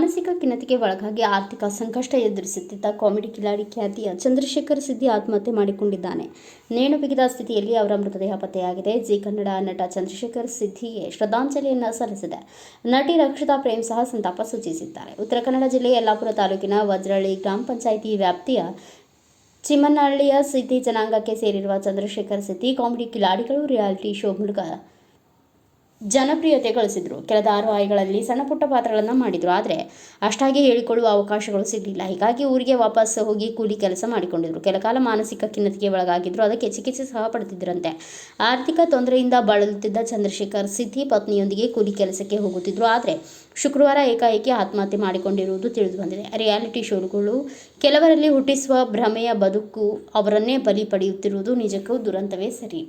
ಮಾನಸಿಕ ಖಿನ್ನತೆಗೆ ಒಳಗಾಗಿ ಆರ್ಥಿಕ ಸಂಕಷ್ಟ ಎದುರಿಸುತ್ತಿದ್ದ ಕಾಮಿಡಿ ಕಿಲಾಡಿ ಖ್ಯಾತಿಯ ಚಂದ್ರಶೇಖರ್ ಸಿದ್ದಿ ಆತ್ಮಹತ್ಯೆ ಮಾಡಿಕೊಂಡಿದ್ದಾನೆ. ನೇಣು ಬಿಗಿದ ಸ್ಥಿತಿಯಲ್ಲಿ ಅವರ ಮೃತದೇಹ ಪತ್ತೆಯಾಗಿದೆ. ಜಿ ಕನ್ನಡ ನಟ ಚಂದ್ರಶೇಖರ್ ಸಿದ್ದಿಗೆ ಶ್ರದ್ಧಾಂಜಲಿಯನ್ನು ಸಲ್ಲಿಸಿದೆ. ನಟಿ ರಕ್ಷಿತಾ ಪ್ರೇಮ್ ಸಹ ಸಂತಾಪ ಸೂಚಿಸಿದ್ದಾರೆ. ಉತ್ತರ ಕನ್ನಡ ಜಿಲ್ಲೆಯ ಯಲ್ಲಾಪುರ ತಾಲೂಕಿನ ವಜ್ರಳ್ಳಿ ಗ್ರಾಮ ಪಂಚಾಯಿತಿ ವ್ಯಾಪ್ತಿಯ ಚಿಮ್ಮನಹಳ್ಳಿಯ ಸಿದ್ದಿ ಜನಾಂಗಕ್ಕೆ ಸೇರಿರುವ ಚಂದ್ರಶೇಖರ್ ಸಿದ್ದಿ ಕಾಮಿಡಿ ಕಿಲಾಡಿಗಳು ರಿಯಾಲಿಟಿ ಶೋ ಮೂಲಕ ಜನಪ್ರಿಯತೆ ಗಳಿಸಿದರು. ಕೆಲ ಧಾರಾವಾಹಿಗಳಲ್ಲಿ ಸಣ್ಣ ಪುಟ್ಟ ಪಾತ್ರಗಳನ್ನು ಮಾಡಿದರು. ಆದರೆ ಅಷ್ಟಾಗಿ ಹೇಳಿಕೊಳ್ಳುವ ಅವಕಾಶಗಳು ಸಿಗಲಿಲ್ಲ. ಹೀಗಾಗಿ ಊರಿಗೆ ವಾಪಸ್ ಹೋಗಿ ಕೂಲಿ ಕೆಲಸ ಮಾಡಿಕೊಂಡಿದ್ರು. ಕೆಲಕಾಲ ಮಾನಸಿಕ ಖಿನ್ನತೆಗೆ ಒಳಗಾಗಿದ್ರು. ಅದಕ್ಕೆ ಚಿಕಿತ್ಸೆ ಸಹ ಪಡೆದಿದ್ದರಂತೆ. ಆರ್ಥಿಕ ತೊಂದರೆಯಿಂದ ಬಳಲುತ್ತಿದ್ದ ಚಂದ್ರಶೇಖರ್ ಸಿದ್ದಿ ಪತ್ನಿಯೊಂದಿಗೆ ಕೂಲಿ ಕೆಲಸಕ್ಕೆ ಹೋಗುತ್ತಿದ್ರು. ಆದರೆ ಶುಕ್ರವಾರ ಏಕಾಏಕಿ ಆತ್ಮಹತ್ಯೆ ಮಾಡಿಕೊಂಡಿರುವುದು ತಿಳಿದು ಬಂದಿದೆ. ರಿಯಾಲಿಟಿ ಶೋಗಳು ಕೆಲವರಲ್ಲಿ ಹುಟ್ಟಿಸುವ ಭ್ರಮೆಯ ಬದುಕು ಅವರನ್ನೇ ಬಲಿ ಪಡೆಯುತ್ತಿರುವುದು ನಿಜಕ್ಕೂ ದುರಂತವೇ ಸರಿ.